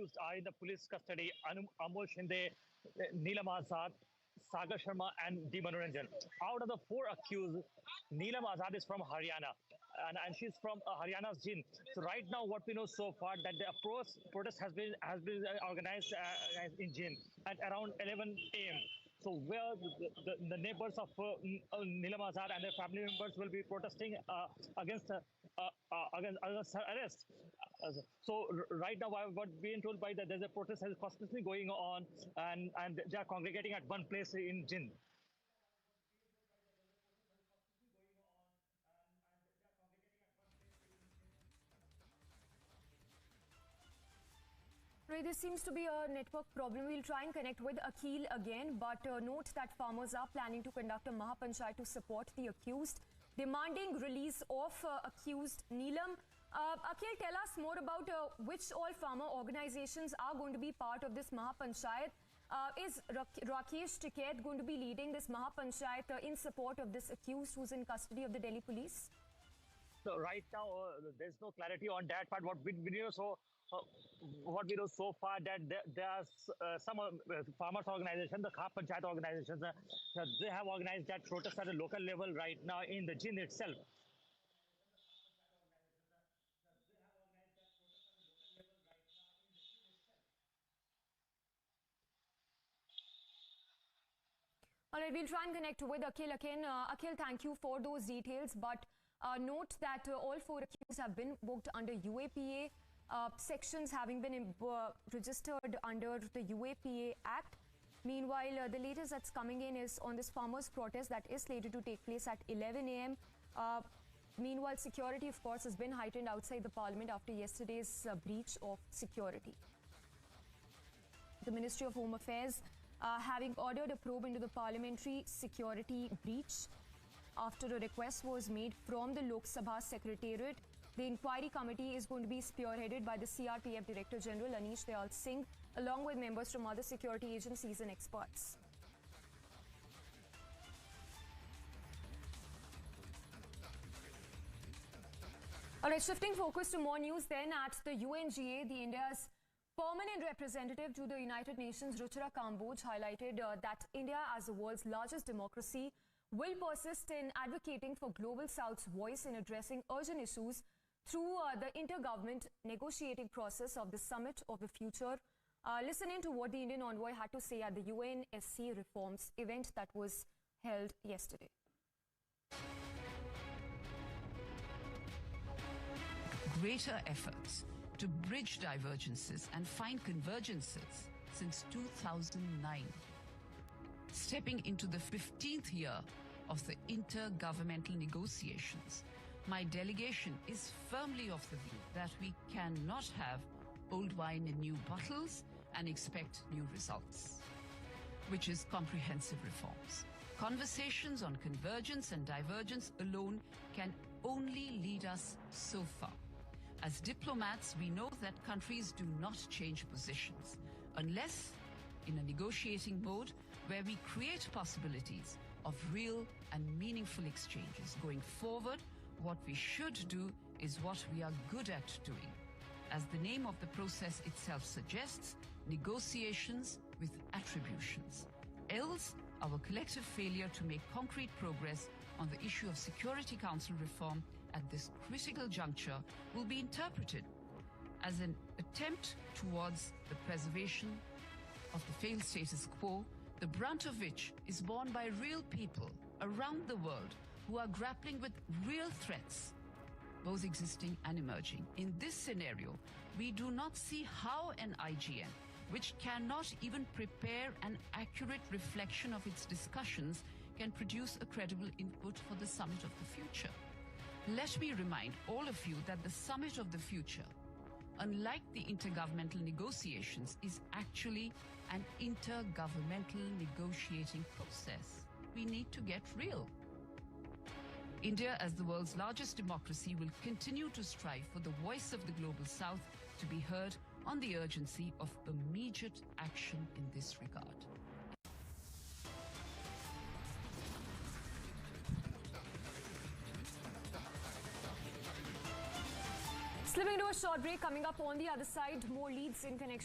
accused are in the police custody: Amol Shinde, Neelam Azad, Sagar Sharma, and D. Manoranjan. Out of the 4 accused, Neelam Azad is from Haryana, and she's from Haryana's Jind. So right now, what we know so far, that the protest has been organized in Jind at around 11 a.m. So where the neighbors of Neelam Azad and their family members will be protesting against her arrest. So right now, what being told by that there's a protest that is constantly going on, and they are congregating at one place in Jind. Right, there seems to be a network problem. We'll try and connect with Akhil again, but note that farmers are planning to conduct a Mahapanchayat to support the accused, demanding release of accused Neelam. Akhil, tell us more about which all farmer organizations are going to be part of this Mahapanchayat. Is Rakesh Tikait going to be leading this Mahapanchayat in support of this accused who's in custody of the Delhi police? So right now, there's no clarity on that part. What we know so far, that there are some farmers organizations, the Khap Panchayat organizations, they have organized that protest at a local level right now in the Jind itself. All right, we'll try and connect with Akhil again. Akhil, thank you for those details. But note that all 4 accused have been booked under UAPA. Sections having been registered under the UAPA Act. Meanwhile, the latest that's coming in is on this farmers' protest that is slated to take place at 11 a.m. Meanwhile, security, of course, has been heightened outside the parliament after yesterday's breach of security. The Ministry of Home Affairs having ordered a probe into the parliamentary security breach after a request was made from the Lok Sabha Secretariat. The inquiry committee is going to be spearheaded by the CRPF Director General Anish Dayal Singh, along with members from other security agencies and experts. All right, shifting focus to more news then at the UNGA, the India's permanent representative to the United Nations, Ruchira Kamboj, highlighted that India, as the world's largest democracy, will persist in advocating for Global South's voice in addressing urgent issues through the intergovernment negotiating process of the Summit of the Future. Listen in to what the Indian envoy had to say at the UNSC reforms event that was held yesterday. Greater efforts to bridge divergences and find convergences since 2009. Stepping into the 15th year of the intergovernmental negotiations, my delegation is firmly of the view that we cannot have old wine in new bottles and expect new results, which is comprehensive reforms. Conversations on convergence and divergence alone can only lead us so far. As diplomats, we know that countries do not change positions unless in a negotiating mode where we create possibilities of real and meaningful exchanges. Going forward, what we should do is what we are good at doing. As the name of the process itself suggests, negotiations with attributions. Else, our collective failure to make concrete progress on the issue of Security Council reform at this critical juncture will be interpreted as an attempt towards the preservation of the failed status quo, the brunt of which is borne by real people around the world who are grappling with real threats, both existing and emerging. In this scenario, we do not see how an IGN, which cannot even prepare an accurate reflection of its discussions, can produce a credible input for the Summit of the Future. Let me remind all of you that the Summit of the Future, unlike the intergovernmental negotiations, is actually an intergovernmental negotiating process. We need to get real. India, as the world's largest democracy, will continue to strive for the voice of the Global South to be heard on the urgency of immediate action in this regard. Slipping to a short break, coming up on the other side, more leads in connection